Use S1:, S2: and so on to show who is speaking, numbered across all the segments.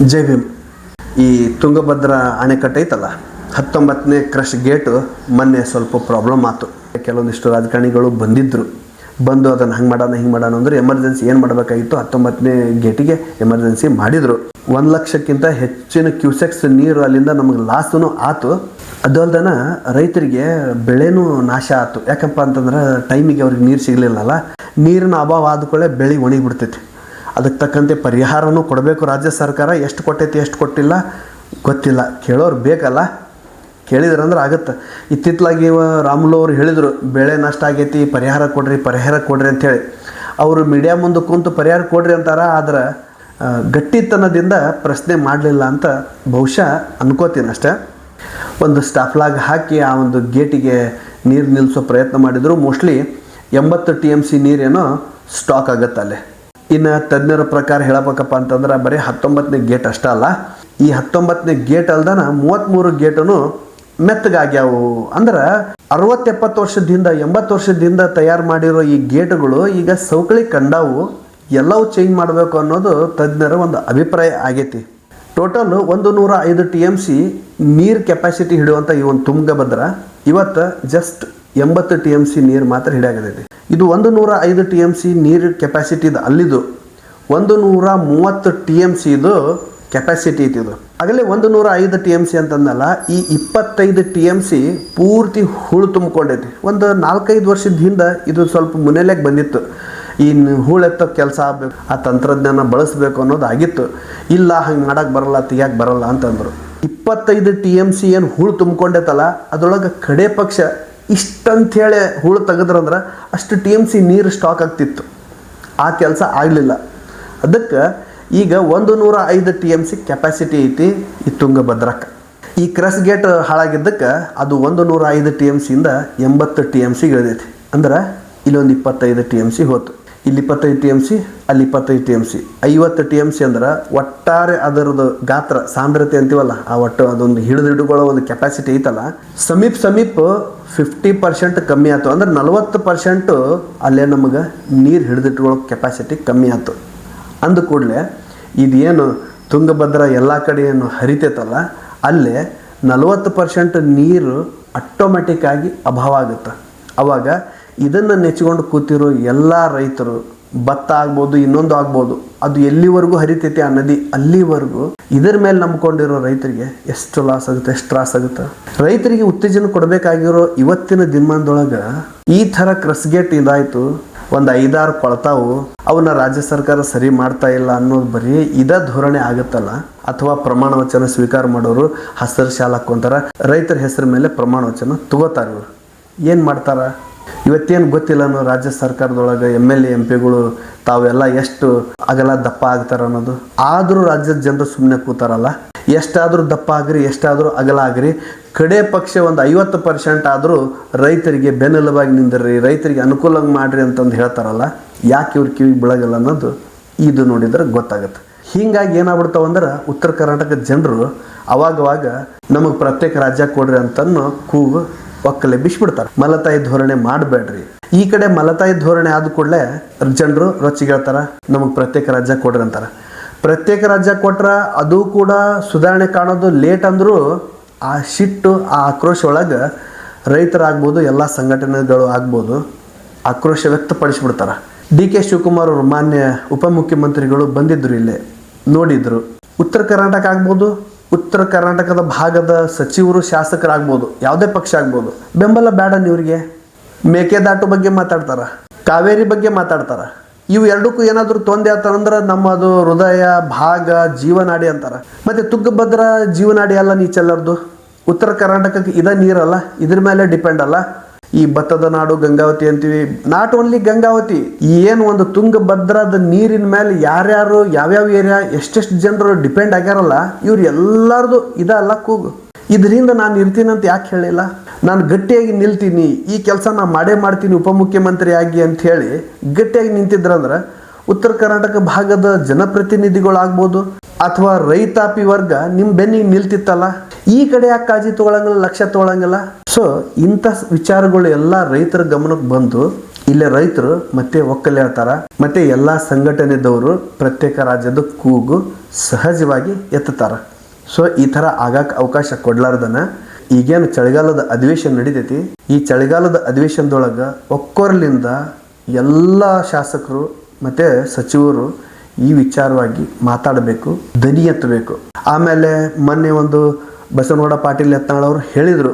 S1: ಜೈ ಭೀಮ್. ಈ ತುಂಗಭದ್ರಾ ಅಣೆಕಟ್ಟು ಐತಲ್ಲ, 19ನೇ ಕ್ರಶ್ ಗೇಟು ಮೊನ್ನೆ ಸ್ವಲ್ಪ ಪ್ರಾಬ್ಲಮ್ ಆಯ್ತು. ಕೆಲವೊಂದಿಷ್ಟು ರಾಜಕಾರಣಿಗಳು ಬಂದು ಅದನ್ನು ಹಿಂಗೆ ಮಾಡೋಣ ಅಂದ್ರೆ ಎಮರ್ಜೆನ್ಸಿ ಏನು ಮಾಡಬೇಕಾಗಿತ್ತು, 19ನೇ ಗೇಟಿಗೆ ಎಮರ್ಜೆನ್ಸಿ ಮಾಡಿದರು. 1 ಲಕ್ಷಕ್ಕಿಂತ ಹೆಚ್ಚಿನ ಕ್ಯೂಸೆಕ್ಸ್ ನೀರು ಅಲ್ಲಿಂದ ನಮಗೆ ಲಾಸೂ ಆಯ್ತು. ಅದು ಅಲ್ದನ ರೈತರಿಗೆ ಬೆಳೆನೂ ನಾಶ ಆಯ್ತು. ಯಾಕಪ್ಪ ಅಂತಂದ್ರೆ ಟೈಮಿಗೆ ಅವ್ರಿಗೆ ನೀರು ಸಿಗಲಿಲ್ಲಲ್ಲ. ನೀರಿನ ಅಭಾವ ಆದ್ಕೊಳ್ಳೆ ಬೆಳೆ ಒಣಗಿಬಿಡ್ತೈತಿ. ಅದಕ್ಕೆ ತಕ್ಕಂತೆ ಪರಿಹಾರನೂ ಕೊಡಬೇಕು ರಾಜ್ಯ ಸರ್ಕಾರ. ಎಷ್ಟು ಕೊಟ್ಟೈತಿ ಎಷ್ಟು ಕೊಟ್ಟಿಲ್ಲ ಗೊತ್ತಿಲ್ಲ, ಕೇಳೋರು ಬೇಕಲ್ಲ. ಕೇಳಿದ್ರಂದ್ರೆ ಆಗುತ್ತೆ. ಇತ್ತಿತ್ತಲಾಗಿ ರಾಮುಲು ಅವ್ರು ಹೇಳಿದರು, ಬೆಳೆ ನಷ್ಟ ಆಗೈತಿ, ಪರಿಹಾರ ಕೊಡ್ರಿ ಅಂಥೇಳಿ. ಅವರು ಮೀಡಿಯಾ ಮುಂದೆ ಕುಂತು ಪರಿಹಾರ ಕೊಡ್ರಿ ಅಂತಾರ, ಆದ್ರೆ ಗಟ್ಟಿತನದಿಂದ ಪ್ರಶ್ನೆ ಮಾಡಲಿಲ್ಲ ಅಂತ ಬಹುಶಃ ಅನ್ಕೋತೀನಿ ಅಷ್ಟೇ. ಒಂದು ಸ್ಟಾಫ್ಲಾಗ್ ಹಾಕಿ ಆ ಒಂದು ಗೇಟಿಗೆ ನೀರು ನಿಲ್ಲಿಸೋ ಪ್ರಯತ್ನ ಮಾಡಿದರು. ಮೋಸ್ಟ್ಲಿ 80 TMC ನೀರೇನೋ ಸ್ಟಾಕ್ ಆಗುತ್ತೆ ಅಲ್ಲೇ. ಇನ್ನು ತಜ್ಞರ ಪ್ರಕಾರ ಹೇಳಬೇಕಪ್ಪ ಅಂತಂದ್ರೆ ಬರೀ 19ನೇ ಗೇಟ್ ಅಷ್ಟೇ ಅಲ್ಲ, ಈ 19ನೇ ಗೇಟ್ ಅಲ್ದನ 33 ಗೇಟನು ಮೆತ್ತಗಾಗ್ಯಾವು. ಅಂದ್ರೆ 60-70 ವರ್ಷದಿಂದ 80 ವರ್ಷದಿಂದ ತಯಾರು ಮಾಡಿರೋ ಈ ಗೇಟ್ಗಳು ಈಗ ಸೌಕಳಿ ಕಂಡಾವು. ಎಲ್ಲವೂ ಚೇಂಜ್ ಮಾಡಬೇಕು ಅನ್ನೋದು ತಜ್ಞರ ಒಂದು ಅಭಿಪ್ರಾಯ ಆಗೈತಿ. ಟೋಟಲ್ 105 TMC ನೀರು ಕೆಪಾಸಿಟಿ ಹಿಡಿಯುವಂಥ ಈ ಒಂದು ತುಂಗಭದ್ರಾ ಇವತ್ತು ಜಸ್ಟ್ 80 TMC ನೀರು ಮಾತ್ರ ಹಿಡಿಯಾಗತೈತಿ. ಇದು 105 TMC ನೀರು ಕೆಪಾಸಿಟಿ ಇದು. ಅಲ್ಲಿದು 130 TMC ಇದು ಕೆಪಾಸಿಟಿ ಐತಿ. ಇದು ಆಗಲೇ 105 TMC ಅಂತಂದಲ್ಲ, ಈ 25 TMC ಪೂರ್ತಿ ಹೂಳು ತುಂಬಿಕೊಂಡೈತಿ. ಒಂದು 4-5 ವರ್ಷದ ಹಿಂದೆ ಇದು ಸ್ವಲ್ಪ ಮುನ್ನೆಲೆಗೆ ಬಂದಿತ್ತು. ಇನ್ನು ಹೂಳೆತ್ತೋ ಕೆಲಸ ಆಗಬೇಕು, ಆ ತಂತ್ರಜ್ಞಾನ ಬಳಸಬೇಕು ಅನ್ನೋದು ಆಗಿತ್ತು. ಇಲ್ಲ, ಹಂಗೆ ಮಾಡೋಕ್ಕೆ ಬರಲ್ಲ, ತೆಗಿಯಕ್ಕೆ ಬರಲ್ಲ ಅಂತಂದರು. 25 TMC ಏನು ಹೂಳು ತುಂಬಿಕೊಂಡೈತಲ್ಲ, ಅದರೊಳಗೆ ಕಡೆ ಪಕ್ಷ ಇಷ್ಟಂಥೇಳಿ ಹೂಳು ತೆಗೆದ್ರಂದ್ರೆ ಅಷ್ಟು TMC ನೀರು ಸ್ಟಾಕ್ ಆಗ್ತಿತ್ತು. ಆ ಕೆಲಸ ಆಗಲಿಲ್ಲ. ಅದಕ್ಕೆ ಈಗ 105 TMC ಕೆಪಾಸಿಟಿ ಐತಿ ಈ ತುಂಗಭದ್ರಕ್ಕೆ. ಈ ಕ್ರಸ್ ಗೇಟ್ ಹಾಳಾಗಿದ್ದಕ್ಕೆ ಅದು 105 TMCಯಿಂದ 80 TMC ಇಳಿದೈತಿ. ಅಂದ್ರೆ ಇಲ್ಲೊಂದು 25 TMC ಹೋತು. ಇಲ್ಲಿ 25 TMC, ಅಲ್ಲಿ 25 TMC, 50 TMC ಅಂದ್ರೆ ಒಟ್ಟಾರೆ ಅದರದ್ದು ಗಾತ್ರ ಸಾಂದ್ರತೆ ಅಂತೀವಲ್ಲ, ಆ ಒಟ್ಟು ಅದೊಂದು ಹಿಡಿದಿಡುಕೊಳ್ಳೋ ಒಂದು ಕೆಪಾಸಿಟಿ ಐತಲ್ಲ, ಸಮೀಪ 50% ಕಮ್ಮಿ ಆಯ್ತು. ಅಂದ್ರೆ 40% ಅಲ್ಲೇ ನಮಗೆ ನೀರು ಹಿಡಿದಿಟ್ಕೊಳ್ಳೋ ಕೆಪಾಸಿಟಿ ಕಮ್ಮಿ ಆಯ್ತು. ಅಂದ ಕೂಡಲೇ ಇದೇನು ತುಂಗಭದ್ರಾ ಎಲ್ಲ ಕಡೆ ಏನು ಹರಿತೈತಲ್ಲ, ಅಲ್ಲೇ 40% ನೀರು ಆಟೋಮೆಟಿಕ್ಕಾಗಿ ಅಭಾವ ಆಗುತ್ತೆ. ಆವಾಗ ಇದನ್ನು ನೆಚ್ಕೊಂಡು ಕೂತಿರೋ ಎಲ್ಲ ರೈತರು, ಭತ್ತ ಆಗ್ಬೋದು, ಇನ್ನೊಂದು ಆಗ್ಬೋದು, ಅದು ಎಲ್ಲಿವರೆಗೂ ಹರಿತೈತಿ ಆ ನದಿ, ಅಲ್ಲಿವರೆಗೂ ಇದರ ಮೇಲೆ ನಂಬ್ಕೊಂಡಿರೋ ರೈತರಿಗೆ ಎಷ್ಟು ಲಾಸ್ ಆಗುತ್ತೆ, ಎಷ್ಟು ತ್ರಾಸ ಆಗುತ್ತೆ. ರೈತರಿಗೆ ಉತ್ತೇಜನ ಕೊಡಬೇಕಾಗಿರೋ ಇವತ್ತಿನ ದಿನಮಾನದೊಳಗೆ ಈ ಥರ ಕ್ರಸ್ಗೇಟ್ ಇದಾಯಿತು, ಒಂದು 5-6 ಕೊಳ್ತಾವು, ಅವನ್ನ ರಾಜ್ಯ ಸರ್ಕಾರ ಸರಿ ಮಾಡ್ತಾ ಇಲ್ಲ ಅನ್ನೋದು ಬರೀ ಇದ ಧೋರಣೆ ಆಗುತ್ತಲ್ಲ. ಅಥವಾ ಪ್ರಮಾಣ ವಚನ ಸ್ವೀಕಾರ ಮಾಡೋರು ಹಸಿರು ಶಾಲೆ ಹಾಕ್ಕೊಂತಾರ, ರೈತರ ಹೆಸರ ಮೇಲೆ ಪ್ರಮಾಣ ವಚನ ತಗೋತಾರ. ಇವರು ಏನು ಮಾಡ್ತಾರ ಇವತ್ತೇನು ಗೊತ್ತಿಲ್ಲ ಅನ್ನೋ ರಾಜ್ಯ ಸರ್ಕಾರದೊಳಗೆ MLA MP ಗಳು ತಾವೆಲ್ಲ ಎಷ್ಟು ಅಗಲ ದಪ್ಪ ಆಗ್ತಾರ ಅನ್ನೋದು. ಆದರೂ ರಾಜ್ಯದ ಜನರು ಸುಮ್ಮನೆ ಕೂತಾರಲ್ಲ. ಎಷ್ಟಾದರೂ ದಪ್ಪ ಆಗ್ರಿ, ಎಷ್ಟಾದರೂ ಅಗಲ ಆಗ್ರಿ, ಕಡೆ ಪಕ್ಷ ಒಂದು 50% ಆದರೂ ರೈತರಿಗೆ ಬೆನ್ನೆಲುಬಾಗಿ ನಿಂದಿರ್ರಿ, ರೈತರಿಗೆ ಅನುಕೂಲ ಮಾಡ್ರಿ ಅಂತಂದು ಹೇಳ್ತಾರಲ್ಲ. ಯಾಕೆ ಇವ್ರ ಕಿವಿಗೆ ಬೀಳೋದಿಲ್ಲ ಅನ್ನೋದು ಇದು ನೋಡಿದ್ರೆ ಗೊತ್ತಾಗುತ್ತೆ. ಹೀಗಾಗಿ ಏನಾಗ್ಬಿಡ್ತಾವಂದ್ರೆ ಉತ್ತರ ಕರ್ನಾಟಕದ ಜನರು ಅವಾಗವಾಗ ನಮಗೆ ಪ್ರತ್ಯೇಕ ರಾಜ್ಯ ಕೊಡ್ರಿ ಅಂತನೋ ಕೂಗು ಒಕ್ಕಲೆ ಬಿಸ್ಬಿಡ್ತಾರೆ. ಮಲತಾಯಿ ಧೋರಣೆ ಮಾಡಬೇಡ್ರಿ. ಈ ಕಡೆ ಮಲತಾಯಿ ಧೋರಣೆ ಆದ ಕೂಡಲೇ ಜನರು ರೊಚ್ಚಿಗೇಳ್ತಾರ, ನಮಗೆ ಪ್ರತ್ಯೇಕ ರಾಜ್ಯ ಕೊಡ್ರಿ ಅಂತಾರೆ. ಪ್ರತ್ಯೇಕ ರಾಜ್ಯ ಕೊಟ್ರೆ ಅದು ಕೂಡ ಸುಧಾರಣೆ ಕಾಣೋದು ಲೇಟ್ ಅಂದರೂ ಆ ಸಿಟ್ಟು, ಆ ಆಕ್ರೋಶ ಒಳಗೆ ರೈತರಾಗ್ಬೋದು, ಎಲ್ಲ ಸಂಘಟನೆಗಳು ಆಗ್ಬೋದು, ಆಕ್ರೋಶ ವ್ಯಕ್ತಪಡಿಸ್ಬಿಡ್ತಾರೆ. DK ಶಿವಕುಮಾರ್ ಅವರು ಮಾನ್ಯ ಉಪಮುಖ್ಯಮಂತ್ರಿಗಳು ಬಂದಿದ್ದರು, ಇಲ್ಲೇ ನೋಡಿದ್ರು. ಉತ್ತರ ಕರ್ನಾಟಕ ಆಗ್ಬೋದು, ಉತ್ತರ ಕರ್ನಾಟಕದ ಭಾಗದ ಸಚಿವರು, ಶಾಸಕರಾಗ್ಬೋದು, ಯಾವುದೇ ಪಕ್ಷ ಆಗ್ಬೋದು, ಬೆಂಬಲ ಬೇಡ ನೀವ್ರಿಗೆ. ಮೇಕೆದಾಟು ಬಗ್ಗೆ ಮಾತಾಡ್ತಾರ, ಕಾವೇರಿ ಬಗ್ಗೆ ಮಾತಾಡ್ತಾರ. ಇವು ಎರಡಕ್ಕೂ ಏನಾದರೂ ತೊಂದರೆ ಆತಂದ್ರೆ ನಮ್ಮದು ಹೃದಯ ಭಾಗ ಜೀವನಾಡಿ ಅಂತಾರ. ಮತ್ತು ತುಂಗಭದ್ರಾ ಜೀವನಾಡಿ ಅಲ್ಲ ನೀಚೆಲ್ಲರದು. ಉತ್ತರ ಕರ್ನಾಟಕಕ್ಕೆ ಇದ ನೀರಲ್ಲ, ಇದ್ರ ಮೇಲೆ ಡಿಪೆಂಡ್ ಅಲ್ಲ. ಈ ಭತ್ತದ ನಾಡು ಗಂಗಾವತಿ ಅಂತೀವಿ. ನಾಟ್ ಓನ್ಲಿ ಗಂಗಾವತಿ, ಏನು ಒಂದು ತುಂಗಭದ್ರಾದ ನೀರಿನ ಮೇಲೆ ಯಾರ್ಯಾರು ಯಾವ್ಯಾವ ಏರಿಯಾ ಎಷ್ಟೆಷ್ಟು ಜನರು ಡಿಪೆಂಡ್ ಆಗ್ಯಾರಲ್ಲ, ಇವ್ರು ಎಲ್ಲರದು ಇದಲ್ಲ ಕೂಗು. ಇದರಿಂದ ನಾನು ಇರ್ತೀನಿ ಅಂತ ಯಾಕೆ ಹೇಳಿಲ್ಲ, ನಾನು ಗಟ್ಟಿಯಾಗಿ ನಿಲ್ತೀನಿ, ಈ ಕೆಲಸ ನಾನು ಮಾಡೇ ಮಾಡ್ತೀನಿ ಉಪಮುಖ್ಯಮಂತ್ರಿ ಆಗಿ ಅಂತ ಹೇಳಿ ಗಟ್ಟಿಯಾಗಿ ನಿಂತಿದ್ರಂದ್ರೆ ಉತ್ತರ ಕರ್ನಾಟಕ ಭಾಗದ ಜನಪ್ರತಿನಿಧಿಗಳಾಗ್ಬೋದು ಅಥವಾ ರೈತಾಪಿ ವರ್ಗ ನಿಮ್ಮ ಬೆನ್ನಿಗೆ ನಿಲ್ತಿತ್ತಲ್ಲ. ಈ ಕಡೆ ಯಾಕೆ ಕಾಳಜಿ ತೊಗೊಳಂಗಿಲ್ಲ, ಲಕ್ಷ್ಯ ತೊಗೊಳಂಗಿಲ್ಲ. ಸೊ ಇಂಥ ವಿಚಾರಗಳು ಎಲ್ಲ ರೈತರ ಗಮನಕ್ಕೆ ಬಂದು ಇಲ್ಲೇ ರೈತರು ಮತ್ತೆ ಒಕ್ಕಲೆ ಹೇಳ್ತಾರ, ಮತ್ತೆ ಎಲ್ಲ ಸಂಘಟನೆದವರು ಪ್ರತ್ಯೇಕ ರಾಜ್ಯದ ಕೂಗು ಸಹಜವಾಗಿ ಎತ್ತುತ್ತಾರ. ಸೊ ಈ ಥರ ಆಗಕ್ಕೆ ಅವಕಾಶ ಕೊಡ್ಲಾರ್ದನ ಈಗೇನು ಚಳಿಗಾಲದ ಅಧಿವೇಶನ ನಡೀತೈತಿ, ಈ ಚಳಿಗಾಲದ ಅಧಿವೇಶನದೊಳಗೆ ಒಕ್ಕೊರಲಿಂದ ಎಲ್ಲ ಶಾಸಕರು ಮತ್ತು ಸಚಿವರು ಈ ವಿಚಾರವಾಗಿ ಮಾತಾಡಬೇಕು, ದನಿ ಎತ್ತಬೇಕು. ಆಮೇಲೆ ಮೊನ್ನೆ ಒಂದು ಬಸವನಗೌಡ ಪಾಟೀಲ್ ಯತ್ನಾಳ್ ಅವರು ಹೇಳಿದರು,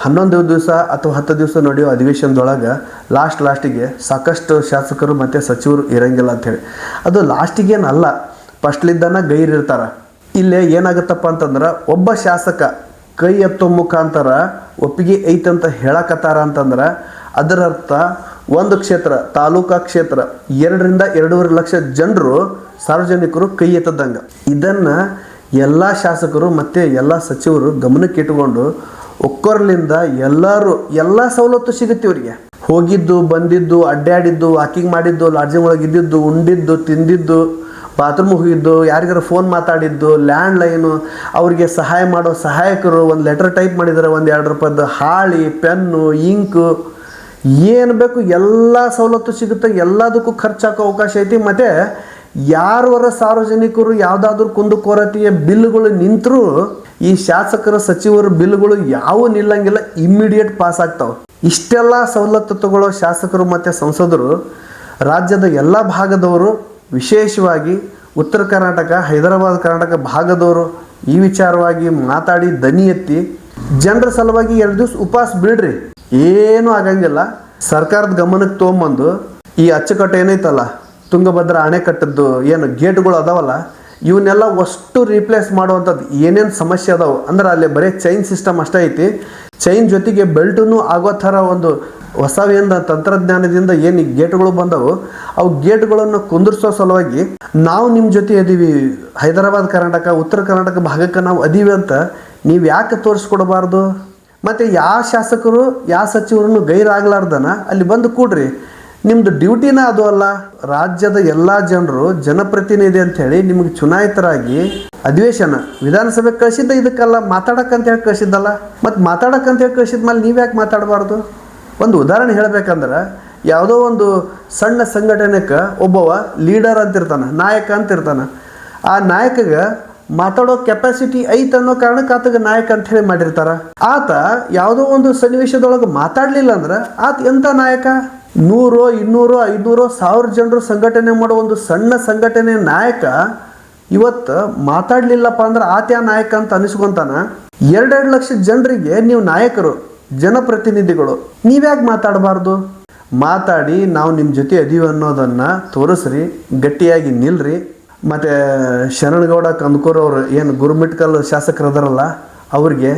S1: 11 ದಿವಸ ಅಥವಾ 10 ದಿವಸ ನಡೆಯೋ ಅಧಿವೇಶನದೊಳಗೆ ಲಾಸ್ಟಿಗೆ ಸಾಕಷ್ಟು ಶಾಸಕರು ಮತ್ತು ಸಚಿವರು ಇರಂಗಿಲ್ಲ ಅಂಥೇಳಿ. ಅದು ಲಾಸ್ಟಿಗೇನಲ್ಲ, ಫಸ್ಟ್ಲಿದ್ದಾನ ಗೈರಿರ್ತಾರೆ. ಇಲ್ಲೇ ಏನಾಗುತ್ತಪ್ಪ ಅಂತಂದ್ರೆ ಒಬ್ಬ ಶಾಸಕ ಕೈ ಎತ್ತೋ ಮುಖಾಂತರ ಒಪ್ಪಿಗೆ ಐತಂತ ಹೇಳಕತ್ತಾರ ಅಂತಂದ್ರೆ ಅದರ ಅರ್ಥ ಒಂದು ಕ್ಷೇತ್ರ, ತಾಲೂಕಾ ಕ್ಷೇತ್ರ 2 ರಿಂದ 2.5 ಲಕ್ಷ ಜನರು ಸಾರ್ವಜನಿಕರು ಕೈ ಎತ್ತದಂಗೆ. ಇದನ್ನು ಎಲ್ಲ ಶಾಸಕರು ಮತ್ತು ಎಲ್ಲ ಸಚಿವರು ಗಮನಕ್ಕೆ ಇಟ್ಟುಕೊಂಡು ಒಕ್ಕೊರ್ಲಿಂದ ಎಲ್ಲ ಸವಲತ್ತು ಸಿಗುತ್ತೆ ಇವರಿಗೆ. ಹೋಗಿದ್ದು ಬಂದಿದ್ದು, ಅಡ್ಡಾಡಿದ್ದು, ವಾಕಿಂಗ್ ಮಾಡಿದ್ದು, ಲಾಡ್ಜಿಂಗ್ ಒಳಗೆ ಇದ್ದಿದ್ದು, ಉಂಡಿದ್ದು, ತಿಂದಿದ್ದು, ಬಾತ್ರೂಮ್ ಹೋಗಿದ್ದು, ಯಾರಿಗಾರ ಫೋನ್ ಮಾತಾಡಿದ್ದು, ಲ್ಯಾಂಡ್ಲೈನು, ಅವರಿಗೆ ಸಹಾಯ ಮಾಡೋ ಸಹಾಯಕರು, ಒಂದು ಲೆಟರ್ ಟೈಪ್ ಮಾಡಿದರೆ ಒಂದು 2 ರೂಪಾಯಿದು ಹಾಳಿ, ಪೆನ್ನು, ಇಂಕು, ಏನು ಬೇಕು ಎಲ್ಲ ಸವಲತ್ತು ಸಿಗುತ್ತೆ. ಎಲ್ಲದಕ್ಕೂ ಖರ್ಚಾಕೋ ಅವಕಾಶ ಐತಿ. ಮತ್ತು ಯಾರವರ ಸಾರ್ವಜನಿಕರು ಯಾವುದಾದ್ರೂ ಕುಂದುಕೊರತೆಯ ಬಿಲ್ಗಳು ನಿಂತರೂ ಈ ಶಾಸಕರ ಸಚಿವರ ಬಿಲ್ಗಳು ಯಾವ ನಿಲ್ಲಂಗಿಲ್ಲ, ಇಮ್ಮಿಡಿಯೇಟ್ ಪಾಸ್ ಆಗ್ತಾವೆ. ಇಷ್ಟೆಲ್ಲ ಸವಲತ್ತು ತಗೊಳ್ಳೋ ಶಾಸಕರು ಮತ್ತು ಸಂಸದರು ರಾಜ್ಯದ ಎಲ್ಲ ಭಾಗದವರು, ವಿಶೇಷವಾಗಿ ಉತ್ತರ ಕರ್ನಾಟಕ, ಹೈದರಾಬಾದ್ ಕರ್ನಾಟಕ ಭಾಗದವರು ಈ ವಿಚಾರವಾಗಿ ಮಾತಾಡಿ ದನಿ ಎತ್ತಿ ಜನರ ಸಲುವಾಗಿ 2 ದಿವಸ ಉಪವಾಸ ಬಿಡ್ರಿ, ಏನೂ ಆಗಂಗಿಲ್ಲ. ಸರ್ಕಾರದ ಗಮನಕ್ಕೆ ತೊಗೊಂಬಂದು ಈ ಅಚ್ಚುಕಟ್ಟು ಏನೈತಲ್ಲ, ತುಂಗಭದ್ರಾ ಅಣೆಕಟ್ಟದ್ದು ಏನು ಗೇಟ್ಗಳು ಅದಾವಲ್ಲ, ಇವನ್ನೆಲ್ಲ ಅಷ್ಟು ರೀಪ್ಲೇಸ್ ಮಾಡುವಂಥದ್ದು ಏನೇನು ಸಮಸ್ಯೆ ಅದಾವೆ ಅಂದ್ರೆ ಅಲ್ಲಿ ಬರೀ ಚೈನ್ ಸಿಸ್ಟಮ್ ಅಷ್ಟೇ ಐತಿ. ಚೈನ್ ಜೊತೆಗೆ ಬೆಲ್ಟೂ ಆಗೋ ಥರ ಒಂದು ಹೊಸವೇಂದ ತಂತ್ರಜ್ಞಾನದಿಂದ ಏನು ಗೇಟ್ಗಳು ಬಂದವು, ಅವು ಗೇಟ್ಗಳನ್ನು ಕುಂದಿರಿಸೋ ಸಲುವಾಗಿ ನಾವು ನಿಮ್ಮ ಜೊತೆ ಅದೀವಿ, ಹೈದರಾಬಾದ್ ಕರ್ನಾಟಕ, ಉತ್ತರ ಕರ್ನಾಟಕ ಭಾಗಕ್ಕೆ ನಾವು ಅದೀವಿ ಅಂತ ನೀವು ಯಾಕೆ ತೋರಿಸ್ಕೊಡಬಾರ್ದು? ಮತ್ತು ಯಾವ ಶಾಸಕರು ಯಾವ ಸಚಿವರನ್ನು ಗೈರಾಗಲಾರ್ದನ ಅಲ್ಲಿ ಬಂದು ಕೂಡ್ರಿ, ನಿಮ್ಮದು ಡ್ಯೂಟಿನ ಅದು ಅಲ್ಲ. ರಾಜ್ಯದ ಎಲ್ಲ ಜನರು ಜನಪ್ರತಿನಿಧಿ ಅಂಥೇಳಿ ನಿಮಗೆ ಚುನಾಯಿತರಾಗಿ ಅಧಿವೇಶನ ವಿಧಾನಸಭೆಗೆ ಕಳಿಸಿದ್ದ ಇದಕ್ಕೆಲ್ಲ ಮಾತಾಡಕ್ಕಂತೇಳಿ ಕಳಿಸಿದ್ದಲ್ಲ. ಮತ್ತು ಮಾತಾಡಕ್ಕಂತೇಳಿ ಕಳಿಸಿದ ಮೇಲೆ ನೀವು ಯಾಕೆ ಮಾತಾಡಬಾರ್ದು? ಒಂದು ಉದಾಹರಣೆ ಹೇಳಬೇಕಂದ್ರೆ, ಯಾವುದೋ ಒಂದು ಸಣ್ಣ ಸಂಘಟನೆಗೆ ಒಬ್ಬವ ಲೀಡರ್ ಅಂತಿರ್ತಾನೆ, ನಾಯಕ ಅಂತಿರ್ತಾನೆ. ಆ ನಾಯಕಗೆ ಮಾತಾಡೋ ಕೆಪಾಸಿಟಿ ಐತೆ ಅನ್ನೋ ಕಾರಣಕ್ಕೆ ಆತಗೆ ನಾಯಕ ಅಂತ ಹೇಳಿ ಮಾಡಿರ್ತಾರ. ಆತ ಯಾವುದೋ ಒಂದು ಸನ್ನಿವೇಶದೊಳಗೆ ಮಾತಾಡಲಿಲ್ಲ ಅಂದ್ರೆ ಆತ ಎಂಥ ನಾಯಕ? 100, 200, 500, 1000 ಜನರು ಸಂಘಟನೆ ಮಾಡೋ ಒಂದು ಸಣ್ಣ ಸಂಘಟನೆ ನಾಯಕ ಇವತ್ತು ಮಾತಾಡಲಿಲ್ಲಪ್ಪ ಅಂದ್ರೆ ಆತ ನಾಯಕ ಅಂತ ಅನಿಸ್ಕೊಂತಾನ. 2 ಲಕ್ಷ ಜನರಿಗೆ ನೀವು ನಾಯಕರು, ಜನಪ್ರತಿನಿಧಿಗಳು, ನೀವ್ಯಾಕೆ ಮಾತಾಡಬಾರ್ದು? ಮಾತಾಡಿ ನಾವು ನಿಮ್ಮ ಜೊತೆ ಅದೀವಿ ಅನ್ನೋದನ್ನು ತೋರಿಸ್ರಿ, ಗಟ್ಟಿಯಾಗಿ ನಿಲ್ರಿ. ಮತ್ತು ಶರಣಗೌಡ ಕಂದಕೂರ್ ಅವರು ಏನು ಗುರುಮಿಟ್ಕಲ್ ಶಾಸಕರು ಅದಾರಲ್ಲ, ಅವ್ರಿಗೆ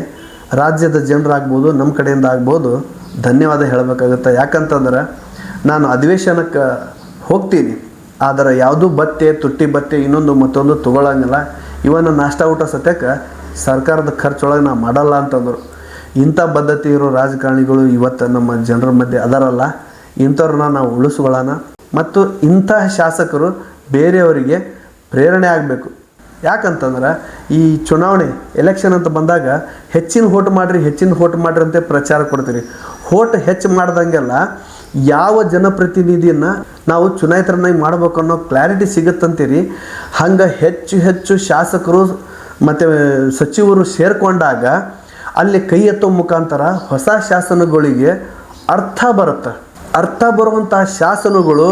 S1: ರಾಜ್ಯದ ಜನರಾಗ್ಬೋದು, ನಮ್ಮ ಕಡೆಯಿಂದ ಆಗ್ಬೋದು, ಧನ್ಯವಾದ ಹೇಳಬೇಕಾಗುತ್ತೆ. ಯಾಕಂತಂದ್ರೆ ನಾನು ಅಧಿವೇಶನಕ್ಕೆ ಹೋಗ್ತೀನಿ, ಆದರೆ ಯಾವುದೂ ಬತ್ತೆ, ತುಟ್ಟಿ ಬತ್ತೆ, ಇನ್ನೊಂದು ಮತ್ತೊಂದು ತೊಗೊಳಂಗಿಲ್ಲ. ಇವನ್ನ ನಾಷ್ಟ ಊಟ ಸತ್ಯಕ್ಕೆ ಸರ್ಕಾರದ ಖರ್ಚೊಳಗೆ ನಾವು ಮಾಡಲ್ಲ ಅಂತಂದರು. ಇಂಥ ಬದ್ಧತೆ ಇರೋ ರಾಜಕಾರಣಿಗಳು ಇವತ್ತು ನಮ್ಮ ಜನರ ಮಧ್ಯೆ ಅದಾರಲ್ಲ, ಇಂಥವ್ರನ್ನ ನಾವು ಉಳಿಸ್ಕೊಳ್ಳೋಣ. ಮತ್ತು ಇಂತಹ ಶಾಸಕರು ಬೇರೆಯವರಿಗೆ ಪ್ರೇರಣೆ ಆಗಬೇಕು. ಯಾಕಂತಂದ್ರೆ ಈ ಚುನಾವಣೆ ಎಲೆಕ್ಷನ್ ಅಂತ ಬಂದಾಗ ಹೆಚ್ಚಿನ ಹೋಟ್ ಮಾಡಿರಿ ಅಂತ ಪ್ರಚಾರ ಕೊಡ್ತೀರಿ. ಹೋಟ್ ಹೆಚ್ಚು ಮಾಡ್ದಂಗೆಲ್ಲ ಯಾವ ಜನಪ್ರತಿನಿಧಿಯನ್ನು ನಾವು ಚುನಾಯಿತರನ್ನಾಗಿ ಮಾಡಬೇಕು ಅನ್ನೋ ಕ್ಲಾರಿಟಿ ಸಿಗುತ್ತಂತೀರಿ. ಹಂಗೆ ಹೆಚ್ಚು ಶಾಸಕರು ಮತ್ತು ಸಚಿವರು ಸೇರಿಕೊಂಡಾಗ ಅಲ್ಲಿ ಕೈ ಎತ್ತೋ ಮುಖಾಂತರ ಹೊಸ ಶಾಸನಗಳಿಗೆ ಅರ್ಥ ಬರುವಂಥ ಶಾಸನಗಳು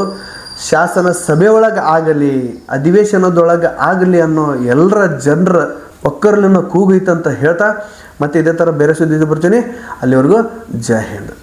S1: ಶಾಸನ ಸಭೆಯೊಳಗೆ ಆಗಲಿ, ಅಧಿವೇಶನದೊಳಗೆ ಆಗಲಿ ಅನ್ನೋ ಎಲ್ಲರ ಜನರ ಒಕ್ಕರ್ಲಿನ ಕೂಗೈತಂತ ಹೇಳ್ತಾ ಮತ್ತೆ ಇದೇ ಥರ ಬೇರೆ ಸುದ್ದಿ ಬರ್ತೀನಿ. ಅಲ್ಲಿವರೆಗೂ ಜೈ ಹಿಂದ್.